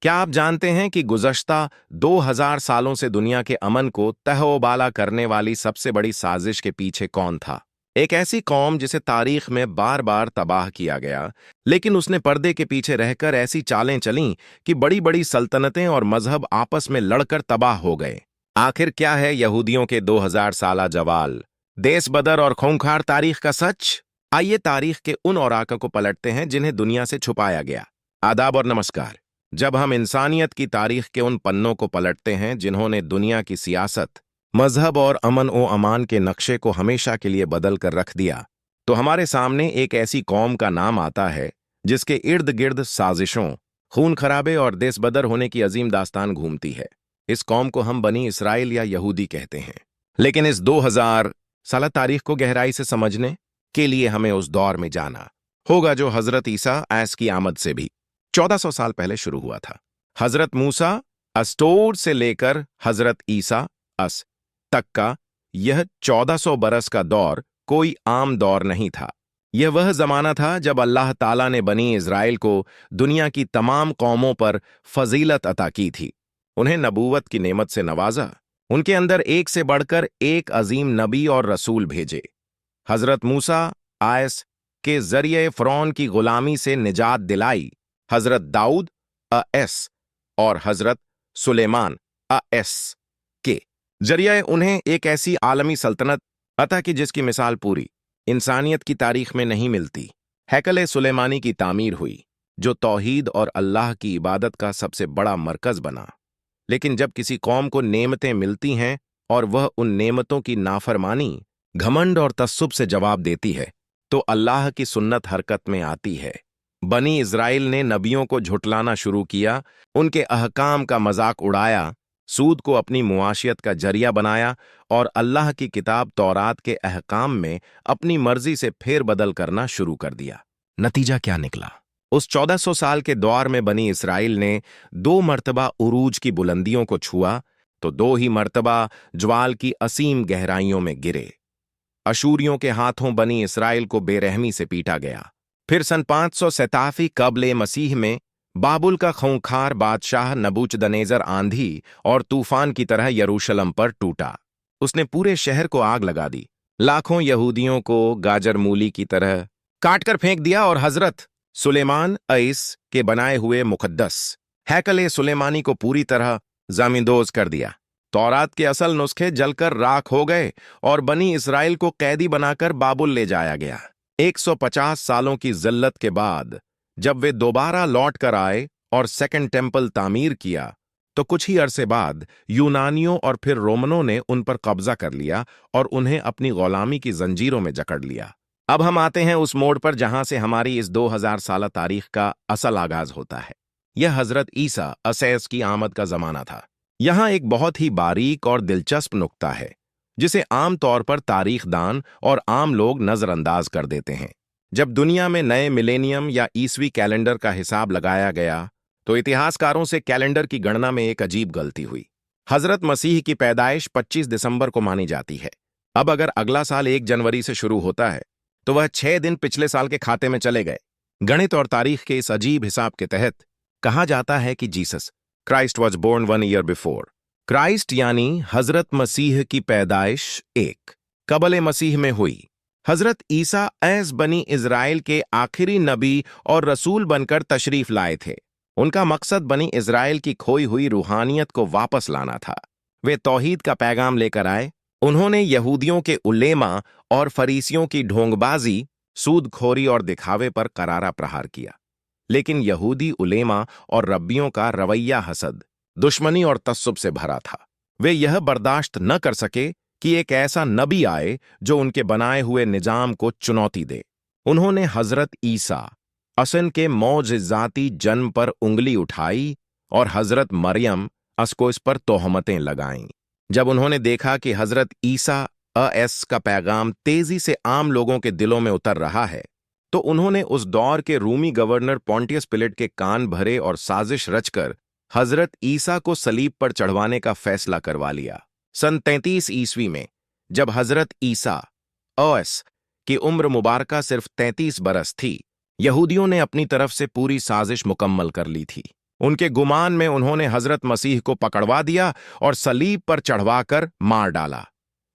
क्या आप जानते हैं कि गुज़श्ता 2000 सालों से दुनिया के अमन को तहओबाला करने वाली सबसे बड़ी साजिश के पीछे कौन था? एक ऐसी कौम जिसे तारीख में बार बार तबाह किया गया, लेकिन उसने पर्दे के पीछे रहकर ऐसी चालें चलीं कि बड़ी बड़ी सल्तनतें और मजहब आपस में लड़कर तबाह हो गए। आखिर क्या है यहूदियों के 2000 साला जवाल, देश बदर और खूंखार तारीख का सच? आइए तारीख के उन औराकों को पलटते हैं जिन्हें दुनिया से छुपाया गया। आदाब और नमस्कार। जब हम इंसानियत की तारीख के उन पन्नों को पलटते हैं जिन्होंने दुनिया की सियासत, मजहब और अमन ओ अमान के नक्शे को हमेशा के लिए बदल कर रख दिया, तो हमारे सामने एक ऐसी कौम का नाम आता है जिसके इर्द गिर्द साजिशों, खून खराबे और देशबदर होने की अजीम दास्तान घूमती है। इस कौम को हम बनी इसराइल या यहूदी कहते हैं। लेकिन इस 2000 साल तारीख को गहराई से समझने के लिए हमें उस दौर में जाना होगा जो हजरत ईसा ऐस की आमद से भी 1400 साल पहले शुरू हुआ था। हजरत मूसा अस्टोर से लेकर हजरत ईसा अस तक का यह 1400 बरस का दौर कोई आम दौर नहीं था। यह वह जमाना था जब अल्लाह ताला ने बनी इज़राइल को दुनिया की तमाम कौमों पर फजीलत अता की थी, उन्हें नबूवत की नेमत से नवाजा, उनके अंदर एक से बढ़कर एक अजीम नबी और रसूल भेजे। हजरत मूसा आयस के जरिए फ़िरौन की गुलामी से निजात दिलाई, हजरत दाऊद अस और हजरत सुलेमान अस के जरिए उन्हें एक ऐसी आलमी सल्तनत अता की जिसकी मिसाल पूरी इंसानियत की तारीख में नहीं मिलती। हैकल सुलेमानी की तामीर हुई जो तौहीद और अल्लाह की इबादत का सबसे बड़ा मरकज बना। लेकिन जब किसी कौम को नेमतें मिलती हैं और वह उन नेमतों की नाफरमानी, घमंड और तस्सुब से जवाब देती है, तो अल्लाह की सुन्नत हरकत में आती है। बनी इज़राइल ने नबियों को झुटलाना शुरू किया, उनके अहकाम का मजाक उड़ाया, सूद को अपनी मुआशियत का जरिया बनाया और अल्लाह की किताब तौरात के अहकाम में अपनी मर्जी से फेरबदल करना शुरू कर दिया। नतीजा क्या निकला? उस 1400 साल के दौर में बनी इज़राइल ने 2 मर्तबा उरूज की बुलंदियों को छुआ, तो 2 ही मर्तबा ज्वाल की असीम गहराइयों में गिरे। अशूरियों के हाथों बनी इज़राइल को बेरहमी से पीटा गया। फिर सन 587 कब्ले मसीह में बाबुल का खूंखार बादशाह नबूचदनेजर आंधी और तूफान की तरह यरूशलम पर टूटा। उसने पूरे शहर को आग लगा दी, लाखों यहूदियों को गाजर मूली की तरह काटकर फेंक दिया और हजरत सुलेमान ऐस के बनाए हुए मुकद्दस हैकल सुलेमानी को पूरी तरह जामिंदोज कर दिया। तौरात के असल नुस्खे जलकर राख हो गए और बनी इज़राइल को कैदी बनाकर बाबुल ले जाया गया। 150 सालों की जिल्लत के बाद जब वे दोबारा लौट कर आए और सेकंड टेम्पल तामीर किया, तो कुछ ही अरसे बाद यूनानियों और फिर रोमनों ने उन पर कब्जा कर लिया और उन्हें अपनी गुलामी की जंजीरों में जकड़ लिया। अब हम आते हैं उस मोड़ पर जहां से हमारी इस 2000 साल तारीख का असल आगाज होता है। यह हजरत ईसा असैस की आमद का जमाना था। यहां एक बहुत ही बारीक और दिलचस्प नुक्ता है जिसे आम तौर पर तारीखदान और आम लोग नजरअंदाज कर देते हैं। जब दुनिया में नए मिलेनियम या ईसवी कैलेंडर का हिसाब लगाया गया, तो इतिहासकारों से कैलेंडर की गणना में एक अजीब गलती हुई। हजरत मसीह की पैदाइश 25 दिसंबर को मानी जाती है। अब अगर अगला साल 1 जनवरी से शुरू होता है, तो वह 6 दिन पिछले साल के खाते में चले गए। गणित और तारीख के इस अजीब हिसाब के तहत कहा जाता है कि Jesus Christ was born 1 year before. Christ यानी हजरत मसीह की पैदाइश 1 कबल मसीह में हुई। हजरत ईसा ऐस बनी इज़राइल के आखिरी नबी और रसूल बनकर तशरीफ लाए थे। उनका मकसद बनी इज़राइल की खोई हुई रूहानियत को वापस लाना था। वे तौहीद का पैगाम लेकर आए। उन्होंने यहूदियों के उलेमा और फरीसियों की ढोंगबाजी, सूदखोरी और दिखावे पर करारा प्रहार किया। लेकिन यहूदी उलेमा और रब्बियों का रवैया हसद, दुश्मनी और तस्सुब से भरा था। वे यह बर्दाश्त न कर सके कि एक ऐसा नबी आए जो उनके बनाए हुए निजाम को चुनौती दे। उन्होंने हजरत ईसा असन के मौजज़ाती जन्म पर उंगली उठाई और हजरत मरियम अस को इस पर तोहमतें लगाईं। जब उन्होंने देखा कि हजरत ईसा अस का पैगाम तेजी से आम लोगों के दिलों में उतर रहा है, तो उन्होंने उस दौर के रूमी गवर्नर पॉन्टियस पिलेट के कान भरे और साजिश रचकर हजरत ईसा को सलीब पर चढ़वाने का फैसला करवा लिया। सन 33 ईस्वी में जब हजरत ईसा अस की उम्र मुबारका सिर्फ 33 बरस थी, यहूदियों ने अपनी तरफ से पूरी साजिश मुकम्मल कर ली थी। उनके गुमान में उन्होंने हजरत मसीह को पकड़वा दिया और सलीब पर चढ़वाकर मार डाला।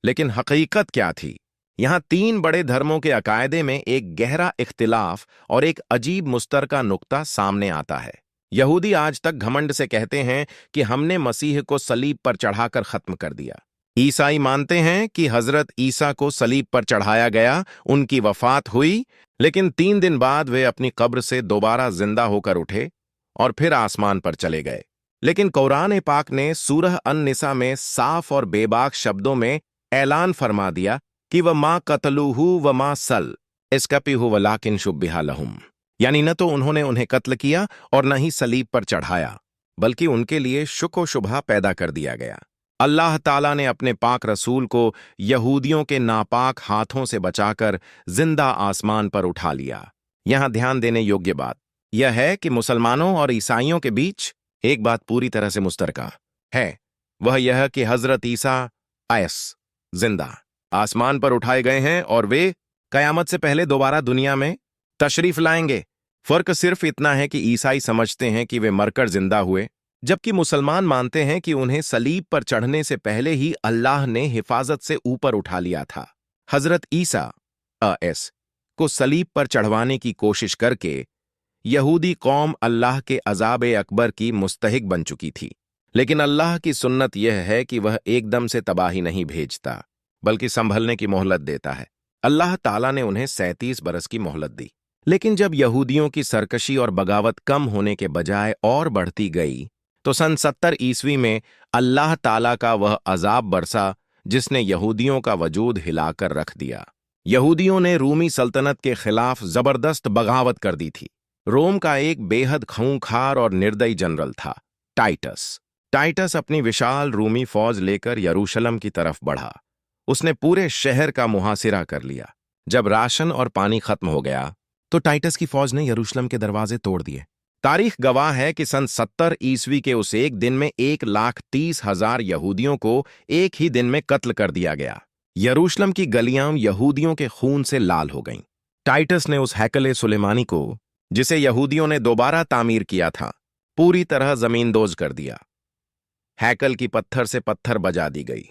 लेकिन हकीकत क्या थी? यहां तीन बड़े धर्मों के अकायदे में एक गहरा इख्तिलाफ और एक अजीब मुश्तरका नुक्ता सामने आता है। यहूदी आज तक घमंड से कहते हैं कि हमने मसीह को सलीब पर चढ़ाकर खत्म कर दिया। ईसाई मानते हैं कि हजरत ईसा को सलीब पर चढ़ाया गया, उनकी वफात हुई, लेकिन 3 दिन बाद वे अपनी कब्र से दोबारा जिंदा होकर उठे और फिर आसमान पर चले गए। लेकिन कुरान पाक ने सूरह अन-निसा में साफ और बेबाक शब्दों में ऐलान फरमा दिया कि वह मां कतलूहु व मां सल इस्कपिहु वलाकिन शुब्बिहा लहुम, यानी न तो उन्होंने उन्हें कत्ल किया और न ही सलीब पर चढ़ाया, बल्कि उनके लिए शुक व शुबहा पैदा कर दिया गया। अल्लाह ताला ने अपने पाक रसूल को यहूदियों के नापाक हाथों से बचाकर जिंदा आसमान पर उठा लिया। यहां ध्यान देने योग्य बात यह है कि मुसलमानों और ईसाइयों के बीच एक बात पूरी तरह से मुश्तरका है, वह यह कि हजरत ईसा जिंदा आसमान पर उठाए गए हैं और वे कयामत से पहले दोबारा दुनिया में तशरीफ लाएंगे। फर्क सिर्फ इतना है कि ईसाई समझते हैं कि वे मरकर जिंदा हुए, जबकि मुसलमान मानते हैं कि उन्हें सलीब पर चढ़ने से पहले ही अल्लाह ने हिफाजत से ऊपर उठा लिया था। हजरत ईसा को सलीब पर चढ़वाने की कोशिश करके यहूदी कौम अल्लाह के अजाब अकबर की मुस्तहिक बन चुकी थी। लेकिन अल्लाह की सुन्नत यह है कि वह एकदम से तबाही नहीं भेजता, बल्कि संभलने की मोहलत देता है। अल्लाह ताला ने उन्हें 37 बरस की मोहलत दी। लेकिन जब यहूदियों की सरकशी और बगावत कम होने के बजाय और बढ़ती गई, तो सन 70 ईस्वी में अल्लाह ताला का वह अजाब बरसा जिसने यहूदियों का वजूद हिलाकर रख दिया। यहूदियों ने रूमी सल्तनत के खिलाफ जबरदस्त बगावत कर दी थी। रोम का एक बेहद खूंखार और निर्दयी जनरल था, टाइटस अपनी विशाल रूमी फौज लेकर यरूशलेम की तरफ बढ़ा। उसने पूरे शहर का मुहासिरा कर लिया। जब राशन और पानी खत्म हो गया तो टाइटस की फौज ने यरूशलेम के दरवाजे तोड़ दिए। तारीख गवाह है कि सन 70 ईस्वी के उस एक दिन में 1,30,000 यहूदियों को एक ही दिन में कत्ल कर दिया गया। यरूशलेम की गलियां यहूदियों के खून से लाल हो गईं। टाइटस ने उस हैकल सुलेमानी को, जिसे यहूदियों ने दोबारा तामीर किया था, पूरी तरह जमींदोज कर दिया। हैकल की पत्थर से पत्थर बजा दी गई।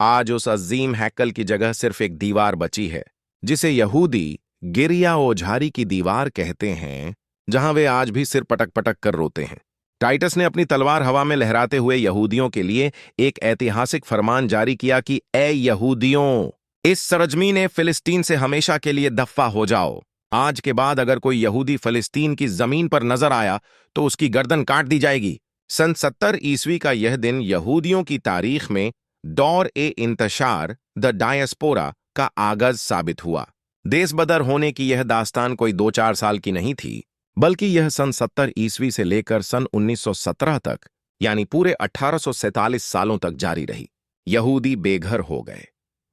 आज उस अजीम हैकल की जगह सिर्फ एक दीवार बची है, जिसे यहूदी गिरिया ओझारी की दीवार कहते हैं, जहां वे आज भी सिर पटक पटक कर रोते हैं। टाइटस ने अपनी तलवार हवा में लहराते हुए यहूदियों के लिए एक ऐतिहासिक फरमान जारी किया कि ए यहूदियों, इस सरजमीन फिलिस्तीन से हमेशा के लिए दफा हो जाओ। आज के बाद अगर कोई यहूदी फिलिस्तीन की जमीन पर नजर आया तो उसकी गर्दन काट दी जाएगी। सन 70 ईस्वी का यह दिन यहूदियों की तारीख में दौर ए इंतशार द डायस्पोरा का आगाज साबित हुआ। देश बदर होने की यह दास्तान कोई 2-4 साल की नहीं थी, बल्कि यह सन 70 ईस्वी से लेकर सन 1917 तक, यानी पूरे 1847 सालों तक जारी रही। यहूदी बेघर हो गए।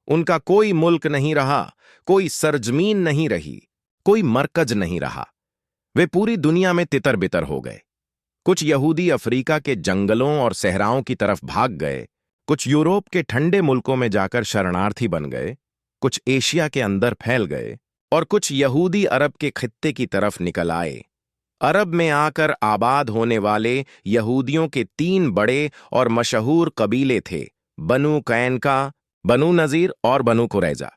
उनका कोई मुल्क नहीं रहा, कोई सरजमीन नहीं रही, कोई मरकज नहीं रहा। वे पूरी दुनिया में तितर बितर हो गए। कुछ यहूदी अफ्रीका के जंगलों और सहराओं की तरफ भाग गए, कुछ यूरोप के ठंडे मुल्कों में जाकर शरणार्थी बन गए, कुछ एशिया के अंदर फैल गए और कुछ यहूदी अरब के खित्ते की तरफ निकल आए। अरब में आकर आबाद होने वाले यहूदियों के 3 बड़े और मशहूर कबीले थे, बनु कैनका, बनु नजीर और बनु कुरैजा।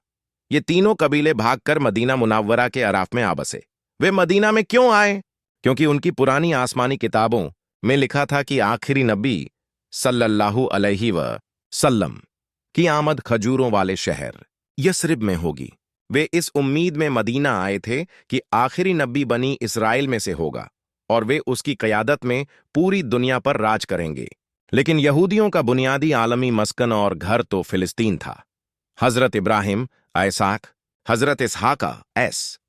ये तीनों कबीले भागकर मदीना मुनव्वरा के अराफ में आ बसे। वे मदीना में क्यों आए? क्योंकि उनकी पुरानी आसमानी किताबों में लिखा था कि आखिरी नबी सल्लल्लाहु अलैहि वसल्लम की आमद खजूरों वाले शहर यस्रिब में होगी। वे इस उम्मीद में मदीना आए थे कि आखिरी नबी बनी इस्राइल में से होगा और वे उसकी क़यादत में पूरी दुनिया पर राज करेंगे। लेकिन यहूदियों का बुनियादी आलमी मस्कन और घर तो फिलिस्तीन था। हजरत इब्राहिम ऐसाक, हजरत इसहाका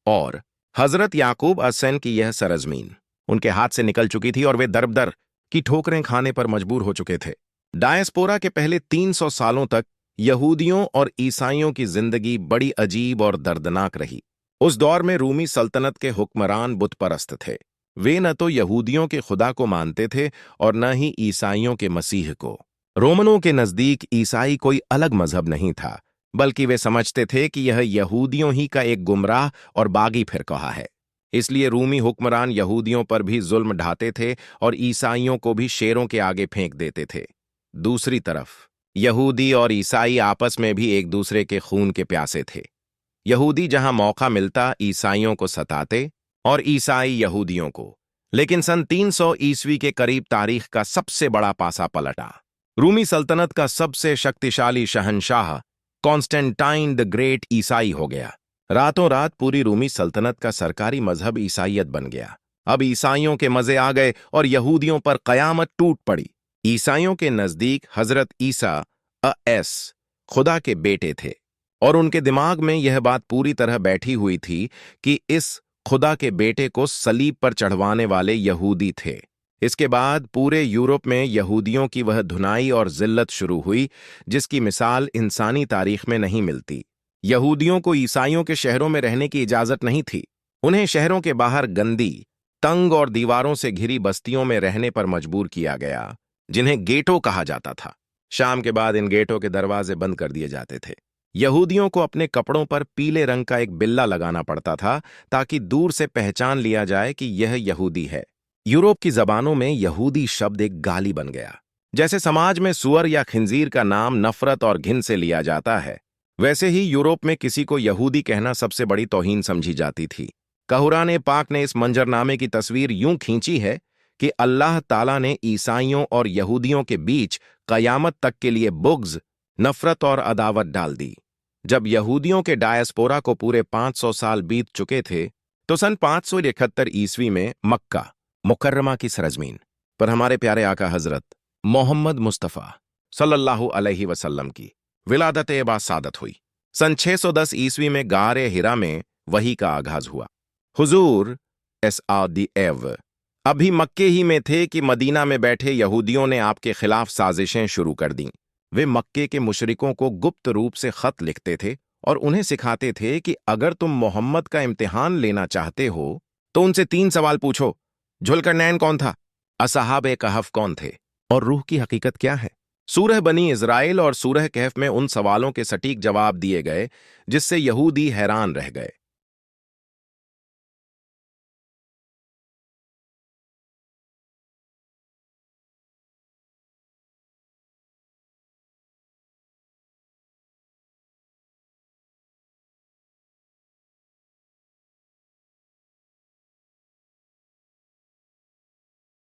और हजरत याकूब की यह सरजमीन उनके हाथ से निकल चुकी थी और वे दर की ठोकरें खाने पर मजबूर हो चुके थे। डायस्पोरा के पहले 300 सालों तक यहूदियों और ईसाइयों की जिंदगी बड़ी अजीब और दर्दनाक रही। उस दौर में रूमी सल्तनत के हुक्मरान बुत परस्त थे। वे न तो यहूदियों के खुदा को मानते थे और न ही ईसाइयों के मसीह को। रोमनों के नजदीक ईसाई कोई अलग मजहब नहीं था, बल्कि वे समझते थे कि यह यहूदियों ही का एक गुमराह और बागी फिरका है। इसलिए रूमी हुक्मरान यहूदियों पर भी जुल्म ढाते थे और ईसाइयों को भी शेरों के आगे फेंक देते थे। दूसरी तरफ यहूदी और ईसाई आपस में भी एक दूसरे के खून के प्यासे थे। यहूदी जहां मौका मिलता ईसाइयों को सताते और ईसाई यहूदियों को। लेकिन सन 300 ईस्वी के करीब तारीख का सबसे बड़ा पासा पलटा। रूमी सल्तनत का सबसे शक्तिशाली शहंशाह कॉन्स्टेंटाइन द ग्रेट ईसाई हो गया। रातों रात पूरी रूमी सल्तनत का सरकारी मजहब ईसाइयत बन गया। अब ईसाइयों के मजे आ गए और यहूदियों पर कयामत टूट पड़ी। ईसाइयों के नजदीक हजरत ईसा खुदा के बेटे थे और उनके दिमाग में यह बात पूरी तरह बैठी हुई थी कि इस खुदा के बेटे को सलीब पर चढ़वाने वाले यहूदी थे। इसके बाद पूरे यूरोप में यहूदियों की वह धुनाई और जिल्लत शुरू हुई जिसकी मिसाल इंसानी तारीख में नहीं मिलती। यहूदियों को ईसाइयों के शहरों में रहने की इजाजत नहीं थी। उन्हें शहरों के बाहर गंदी, तंग और दीवारों से घिरी बस्तियों में रहने पर मजबूर किया गया, जिन्हें गेटो कहा जाता था। शाम के बाद इन गेटों के दरवाजे बंद कर दिए जाते थे। यहूदियों को अपने कपड़ों पर पीले रंग का एक बिल्ला लगाना पड़ता था ताकि दूर से पहचान लिया जाए कि यह यहूदी है। यूरोप की जबानों में यहूदी शब्द एक गाली बन गया। जैसे समाज में सुअर या खिंजीर का नाम नफरत और घिन से लिया जाता है, वैसे ही यूरोप में किसी को यहूदी कहना सबसे बड़ी तौहीन समझी जाती थी। कुरान पाक ने इस मंजरनामे की तस्वीर यूं खींची है कि अल्लाह ताला ने ईसाइयों और यहूदियों के बीच कयामत तक के लिए बुग़्ज़, नफरत और अदावत डाल दी। जब यहूदियों के डायस्पोरा को पूरे 500 साल बीत चुके थे, तो सन 571 ईस्वी में मक्का मुकर्रमा की सरजमीन पर हमारे प्यारे आका हजरत मोहम्मद मुस्तफ़ा सल्लल्लाहु अलैहि वसल्लम की विलादत ए सादत हुई। सन 610 ईस्वी में गारे हिरा में वही का आगाज हुआ। हुजूर अभी मक्के ही में थे कि मदीना में बैठे यहूदियों ने आपके खिलाफ साजिशें शुरू कर दीं। वे मक्के के मुशरिकों को गुप्त रूप से खत लिखते थे और उन्हें सिखाते थे कि अगर तुम मोहम्मद का इम्तिहान लेना चाहते हो तो उनसे 3 सवाल पूछो। जुल्करनैन कौन था? असहाबे कहफ कौन थे? और रूह की हकीकत क्या है? सूरह बनी इज़राइल और सूरह कहफ में उन सवालों के सटीक जवाब दिए गए जिससे यहूदी हैरान रह गए।